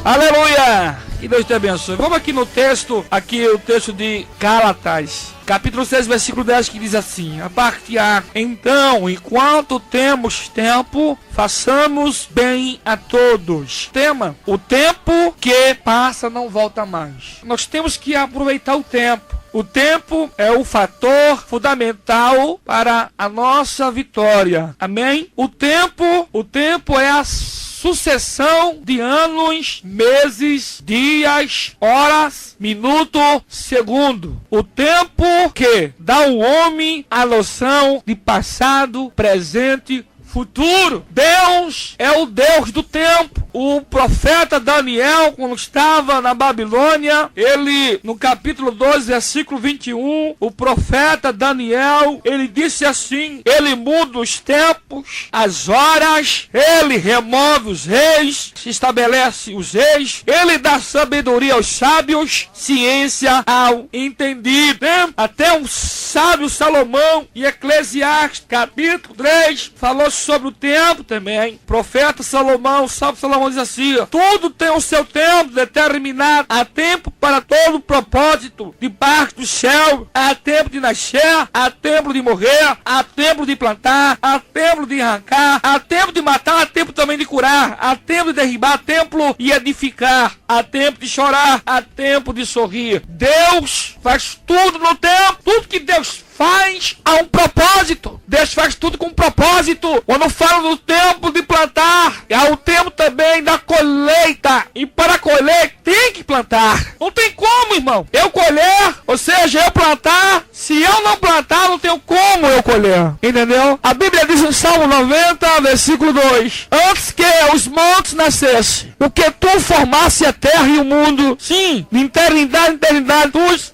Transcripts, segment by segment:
Aleluia! Que Deus te abençoe. Vamos aqui no texto, o texto de Gálatas, capítulo 6, versículo 10, que diz assim: a parte A: então, enquanto temos tempo, façamos bem a todos. Tema: o tempo que passa não volta mais. Nós temos que aproveitar o tempo. O tempo é o fator fundamental para a nossa vitória. Amém? O tempo é a sucessão de anos, meses, dias, horas, minuto, segundo. O tempo que dá ao homem a noção de passado, presente, futuro. Deus é o Deus do tempo. O profeta Daniel, quando estava na Babilônia, ele, no capítulo 12, versículo 21, o profeta Daniel, ele disse assim: ele muda os tempos, as horas, ele remove os reis, se estabelece os reis, ele dá sabedoria aos sábios, ciência ao entendido. Até um sábio Salomão, em Eclesiastes, capítulo 3, falou sobre o tempo também. O profeta Salomão, o sábio Salomão, diz assim: tudo tem o seu tempo determinado. Há tempo para todo propósito debaixo do céu. Há tempo de nascer, há tempo de morrer, há tempo de plantar, há tempo de arrancar, há tempo de matar, há tempo também de curar, há tempo de derribar templo e edificar, há tempo de chorar, há tempo de sorrir. Deus faz tudo no tempo. Tudo que Deus faz há um propósito. Deus faz tudo com um propósito. Quando falo do tempo de plantar, há o tempo também da colheita. E para colher tem que plantar. Não tem como, irmão, eu colher, ou seja, eu plantar. Se eu não plantar, não tenho como eu colher. Entendeu? A Bíblia diz em Salmo 90, versículo 2: antes que os montes nascessem, o que tu formasse a terra e o mundo, sim, de eternidade,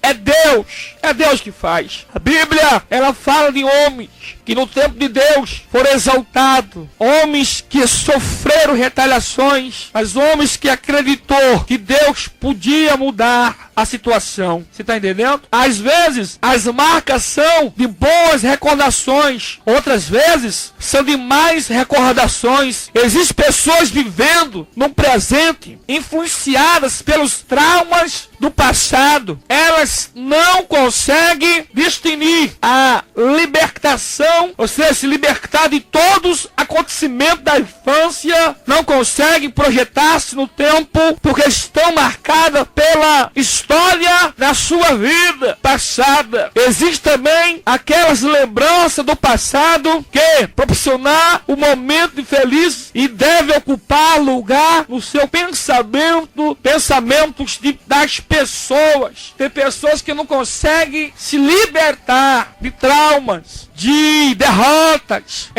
é Deus. É Deus que faz. A Bíblia, ela fala de homens que no tempo de Deus foram exaltados, homens que sofreram retaliações, mas homens que acreditou que Deus podia mudar a situação. Você está entendendo? Às vezes, as marcas são de boas recordações, outras vezes são de más recordações. Existem pessoas vivendo no presente, influenciadas pelos traumas do passado. Elas não conseguem distinguir a libertação, ou seja, se libertar de todos os acontecimentos da infância, não conseguem projetar-se no tempo, porque estão marcadas pela história da sua vida passada. Existe também aquelas lembranças do passado que proporcionar o momento de feliz e deve ocupar lugar no seu pensamento, pensamentos das pessoas. Tem pessoas que não conseguem se libertar de traumas, de derrotas.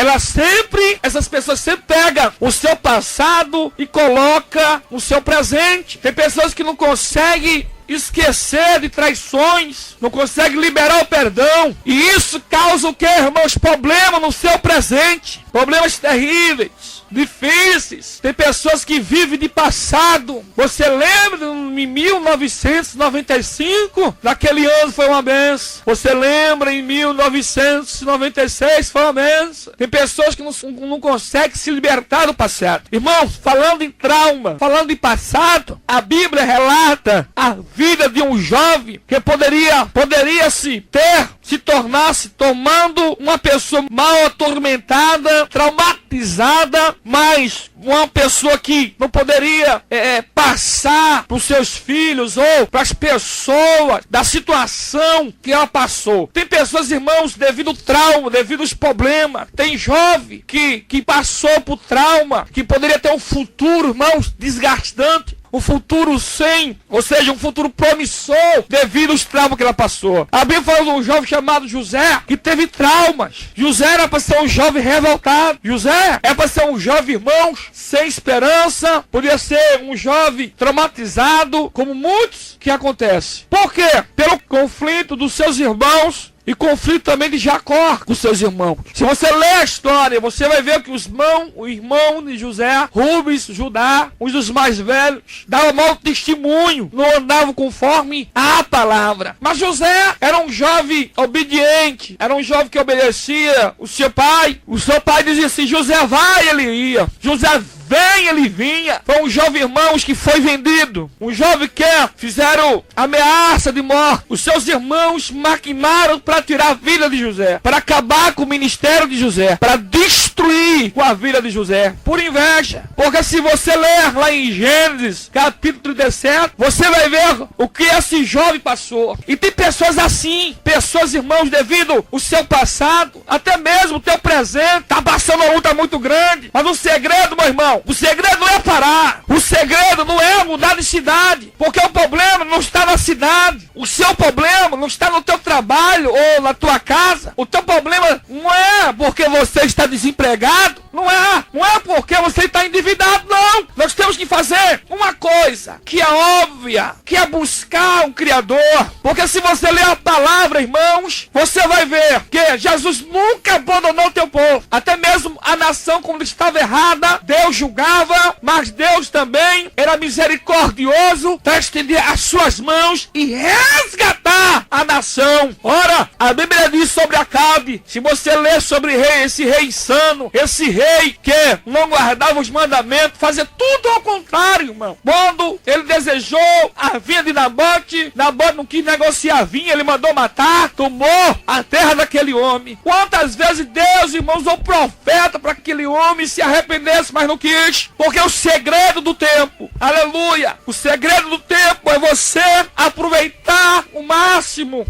Essas pessoas sempre pegam o seu passado e colocam no seu presente. Tem pessoas que não conseguem esquecer de traições, não conseguem liberar o perdão, e isso causa o que, irmãos? Problemas no seu presente, problemas terríveis, difíceis. Tem pessoas que vivem de passado. Você lembra em 1995? Naquele ano foi uma benção. Você lembra em 1996? Foi uma benção. Tem pessoas que não conseguem se libertar do passado. Irmãos, falando em trauma, falando em passado, a Bíblia relata a vida de um jovem que poderia se tornasse tomando uma pessoa mal atormentada, traumatizada, mas uma pessoa que não poderia passar para os seus filhos ou para as pessoas da situação que ela passou. Tem pessoas, irmãos, devido ao trauma, devido aos problemas. Tem jovem que passou por trauma, que poderia ter um futuro, irmãos, desgastante. Um futuro ou seja, um futuro promissor devido aos traumas que ela passou. A Bíblia fala de um jovem chamado José, que teve traumas. José era para ser um jovem revoltado. José era para ser um jovem, irmãos, sem esperança. Podia ser um jovem traumatizado, como muitos que acontece. Por quê? Pelo conflito dos seus irmãos. E conflito também de Jacó com seus irmãos. Se você ler a história, você vai ver que o irmão de José, Rubens, Judá, um dos mais velhos, dava mau testemunho, não andava conforme a palavra. Mas José era um jovem obediente, era um jovem que obedecia o seu pai. O seu pai dizia assim: José vai, ele ia. José vem, ele vinha. Foi um jovem, irmãos, que foi vendido. Um jovem que fizeram ameaça de morte. Os seus irmãos maquinaram para tirar a vida de José, para acabar com o ministério de José, para destruir com a vida de José, por inveja. Porque se você ler lá em Gênesis, capítulo 37, você vai ver o que esse jovem passou. E tem pessoas assim, pessoas, irmãos, devido ao seu passado, até mesmo o teu presente, tá passando uma luta muito grande. Mas o segredo, meu irmão, o segredo não é parar. O segredo não é mudar de cidade, porque o problema não está na cidade. O seu problema não está no teu trabalho ou na tua casa. O teu problema não é porque você está desempregado. Não é porque você está endividado, não. Nós temos que fazer uma coisa que é óbvia, que é buscar um Criador. Porque se você ler a palavra, irmãos, você vai ver que Jesus nunca abandonou o teu povo. Até mesmo a nação, quando estava errada, Deus julgava, mas Deus também era misericordioso para estender as suas mãos e resgatar a nação. Ora, a Bíblia diz sobre Acabe, se você ler sobre esse rei insano, esse rei que não guardava os mandamentos, fazia tudo ao contrário, irmão. Quando ele desejou a vinha de Nabote, Nabote não quis negociar vinha, ele mandou matar, tomou a terra daquele homem. Quantas vezes Deus, irmãos, usou profeta para que aquele homem se arrependesse, mas não quis. Porque o segredo do tempo, aleluia, o segredo do tempo é você aproveitar o máximo,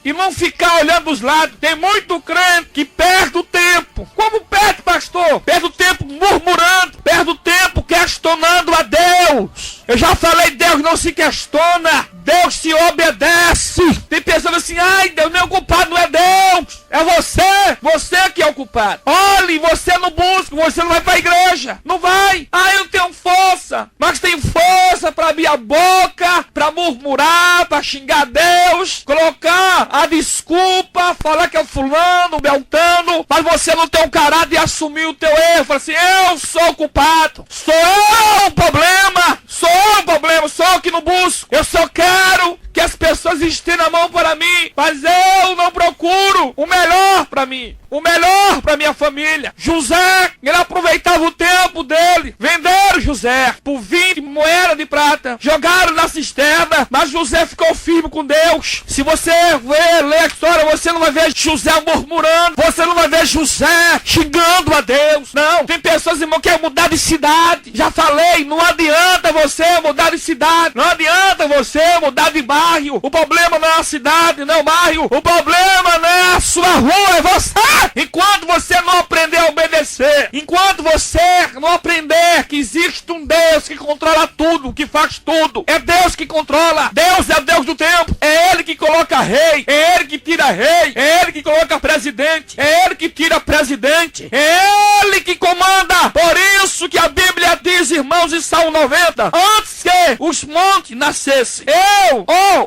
e não ficar olhando os lados. Tem muito crente que perde o tempo. Como perde, pastor? Perde o tempo murmurando, perde o tempo questionando a Deus. Eu já falei, Deus não se questiona, Deus se obedece. Tem pessoas assim, ai, Deus, não é o culpado, não é Deus, é você que é o culpado. Olhe, você não busca, você não vai para a igreja, não vai. Ah, eu não tenho força, mas tem força para abrir a boca, para murmurar, para xingar Deus, colocar a desculpa, falar que é o fulano, o beltano, mas você não tem o caráter de assumir o teu erro. Fala assim, eu sou o culpado, sou eu o problema, sou eu que não busco. Eu só quero que as pessoas estendam a mão para mim, mas eu não procuro o melhor para mim, o melhor para minha família. José, ele aproveitava o tempo dele. Venderam José por 20 moedas de prata, jogaram na cisterna, mas José ficou firme com Deus. Se você ler a história, você não vai ver José murmurando, você não vai ver José xingando a Deus. Não, tem pessoas, irmão, que querem mudar de cidade. Já falei, não adianta você mudar de cidade, não adianta você mudar de bairro. O problema não é a cidade, não é o bairro. O problema não é a sua rua, é você. Enquanto você não aprender a obedecer, enquanto você não aprender que existe um Deus que controla tudo, que faz tudo, é Deus que controla. Deus é o Deus do tempo. É Ele que coloca rei, é Ele que tira rei, é Ele que coloca presidente, é Ele que tira presidente, é Ele que comanda. Por isso que a Bíblia diz, irmãos, em Salmo 90, antes que os montes nascessem,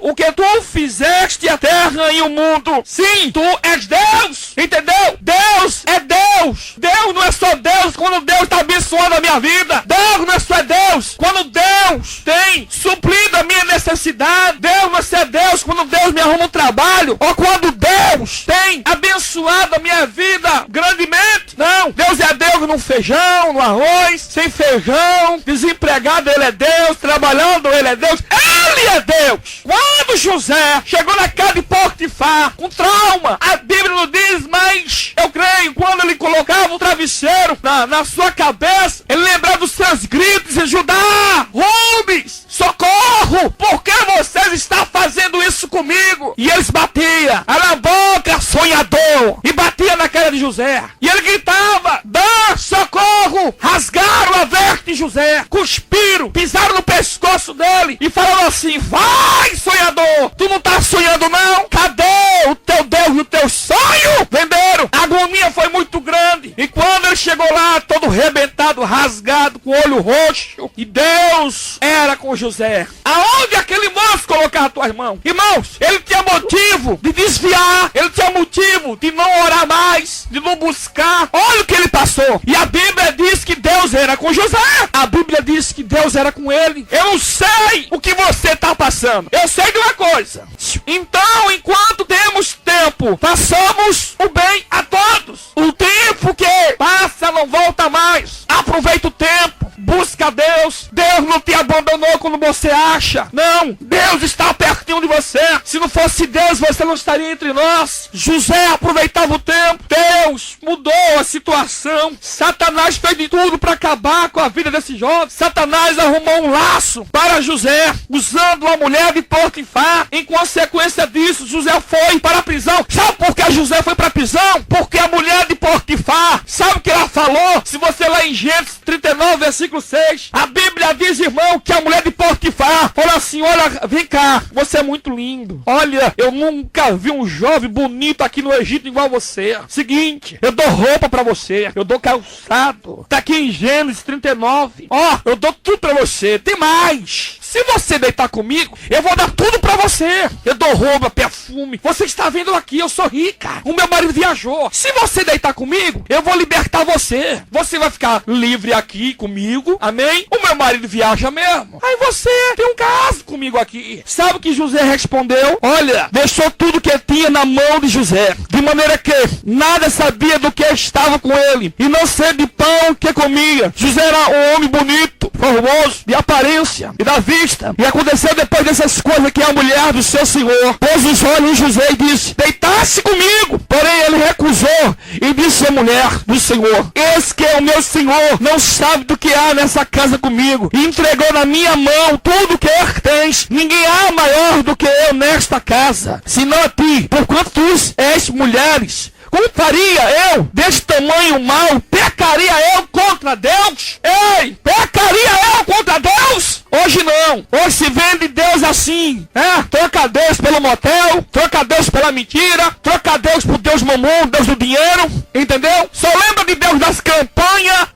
o que tu fizeste a terra e o mundo. Sim, tu és Deus, entendeu? Deus é Deus. Deus não é só Deus quando Deus está abençoando a minha vida. Deus não é só Deus quando Deus tem suprido a minha necessidade. Deus não é só Deus quando Deus me arruma um trabalho, ou quando Deus tem abençoado a minha vida grandemente. Não, Deus é Deus no feijão, no arroz, sem feijão, desempregado Ele é Deus, trabalhando Ele é Deus. Ele é Deus. Quando José chegou na casa de Potifar com trauma, a Bíblia não diz, mas eu creio, quando ele colocava o travesseiro na sua cabeça, ele lembrava dos seus gritos e Judá, Rubens, socorro, por que vocês estão fazendo isso comigo? E eles batiam, a boca, sonhador, e batia na cara de José, e ele gritava, dá socorro, rasgaram a veste de José, cuspiram, pisaram no pescoço dele, e falaram assim, vai sonhador, tu não tá sonhando não? Cadê o teu Deus e o teu sonho? Venderam, a agonia foi muito grande, e quando ele chegou lá, todo rebentado, rasgado, com o olho roxo, e Deus era com José. Aonde aquele moço colocava as tuas mãos? Irmãos, ele tinha motivo de desviar, ele tinha motivo de não orar mais, de não buscar. Olha o que ele passou. E a Bíblia diz que Deus era com José. A Bíblia diz que Deus era com ele. Eu não sei o que você está passando. Eu sei de uma coisa. Então, enquanto temos tempo, façamos o bem a todos. O tempo que passa não volta mais. Aproveita o tempo. Busca a Deus. Deus não te abandonou quando você acha. Não. Deus está pertinho de você. Se não fosse Deus, você não estaria entre nós. José aproveitava o tempo. Deus mudou a situação. Satanás fez de tudo para acabar com a vida desse jovem. Satanás arrumou um laço para José, usando a mulher de Potifar. Em consequência disso, José foi para a prisão. Sabe por que José foi para a prisão? Porque a mulher de Potifar, sabe o que ela falou? Se você lá em Gênesis 39, versículo 6, a Bíblia diz, irmão, que a mulher de Potifar falou assim: olha, vem cá, você é muito lindo. Olha, eu nunca vi um jovem bonito aqui no Egito igual você. Seguinte, eu dou roupa para você, eu dou calçado. Tá aqui em Gênesis 39. Ó, eu dou tudo para você. Tem mais. Se você deitar comigo, eu vou dar tudo pra você. Eu dou roupa, perfume. Você está vendo aqui, eu sou rica. O meu marido viajou. Se você deitar comigo, eu vou libertar você. Você vai ficar livre aqui comigo. Amém? O meu marido viaja mesmo. Aí você tem um caso comigo aqui. Sabe o que José respondeu? Olha, deixou tudo que tinha na mão de José. De maneira que nada sabia do que estava com ele. E não sei de pão que comia. José era um homem bonito, formoso, de aparência e da vida. E aconteceu depois dessas coisas que a mulher do seu senhor pôs os olhos em José e disse: deitasse comigo. Porém ele recusou e disse à mulher do senhor: eis que o meu senhor não sabe do que há nessa casa comigo, e entregou na minha mão tudo o que tens. Ninguém há maior do que eu nesta casa, senão a ti, porquanto tu és mulheres. Como faria eu desse tamanho mal? Pecaria eu contra Deus? Ei, pecaria eu contra Deus? Hoje não. Hoje se vende Deus assim, né? Troca Deus pelo motel, troca Deus pela mentira, troca Deus por Deus mamão, Deus do dinheiro, entendeu? Só lembra de Deus das campanhas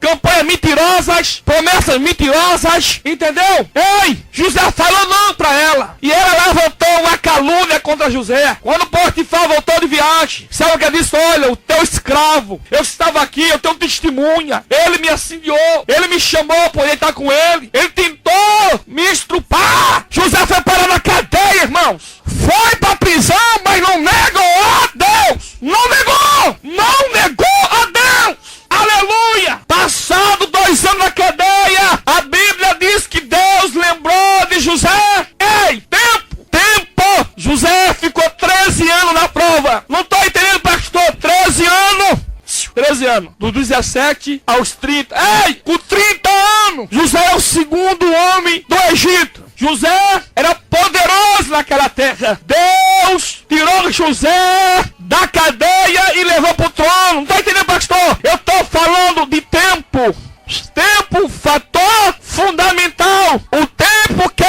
mentirosas, promessas mentirosas, entendeu? Ei, José falou não pra ela. E ela levantou uma calúnia contra José. Quando Potifar voltou de viagem, sabe o que ele disse? Olha, o teu escravo, eu estava aqui, eu tenho testemunha. Ele me assediou, ele me chamou por ele estar com ele. Ele tentou me estrupar. José foi parar na cadeia, irmãos. Foi pra prisão, mas não negou a Deus. Não negou. Não negou a Deus. Aleluia. Passado 2 anos na cadeia, a Bíblia diz que Deus lembrou de José. Ei, tempo. José ficou 13 anos na prova. Não estou entendendo, pastor. 13 anos. 13 anos. Dos 17 aos 30. Ei, com 30 anos. José é o segundo homem do Egito. José era poderoso naquela terra. Deus tirou José da cadeia e levou para o trono. Não está entendendo, pastor? Eu estou falando de tempo. Tempo, fator fundamental. O tempo que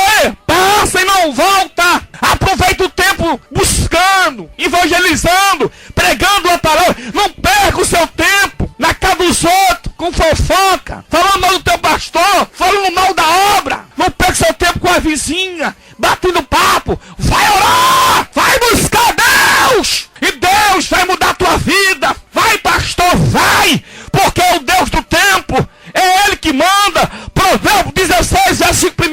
passa e não volta. Aproveita o tempo buscando, evangelizando, pregando a palavra. Não perca o seu tempo na casa dos outros, com fofoca, falando mal do teu pastor, falando mal da obra. Não perca seu tempo com a vizinha, batendo papo. Vai orar, vai buscar Deus, e Deus vai mudar a tua vida. Vai, pastor, vai, porque é o Deus do tempo. É Ele que manda. Provérbios 16, versículo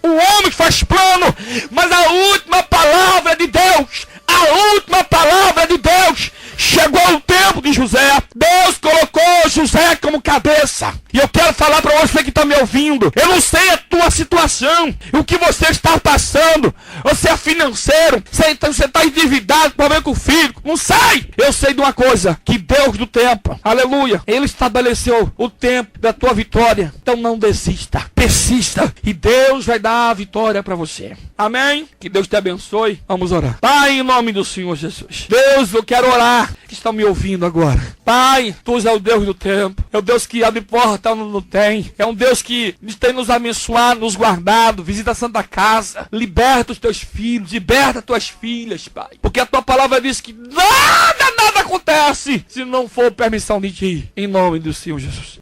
1. O homem faz plano, mas a última palavra de Deus, a última palavra de Deus. Chegou o tempo de José. Deus colocou José como cabeça. E eu quero falar para você que está me ouvindo. Eu não sei a tua situação, o que você está passando. Você é financeiro, você está endividado, problema com o filho. Não sei. Eu sei de uma coisa, que Deus do tempo, aleluia, Ele estabeleceu o tempo da tua vitória. Então não desista, persista, e Deus vai dar a vitória para você. Amém? Que Deus te abençoe. Vamos orar. Pai, em nome do Senhor Jesus. Deus, eu quero orar, que estão me ouvindo agora. Pai, Tu és o Deus do tempo. É o Deus que abre porta onde não tem. É um Deus que tem nos abençoado, nos guardado. Visita a Santa Casa. Liberta os teus filhos. Liberta as tuas filhas, Pai. Porque a Tua palavra diz que nada acontece se não for permissão de Ti. Em nome do Senhor Jesus.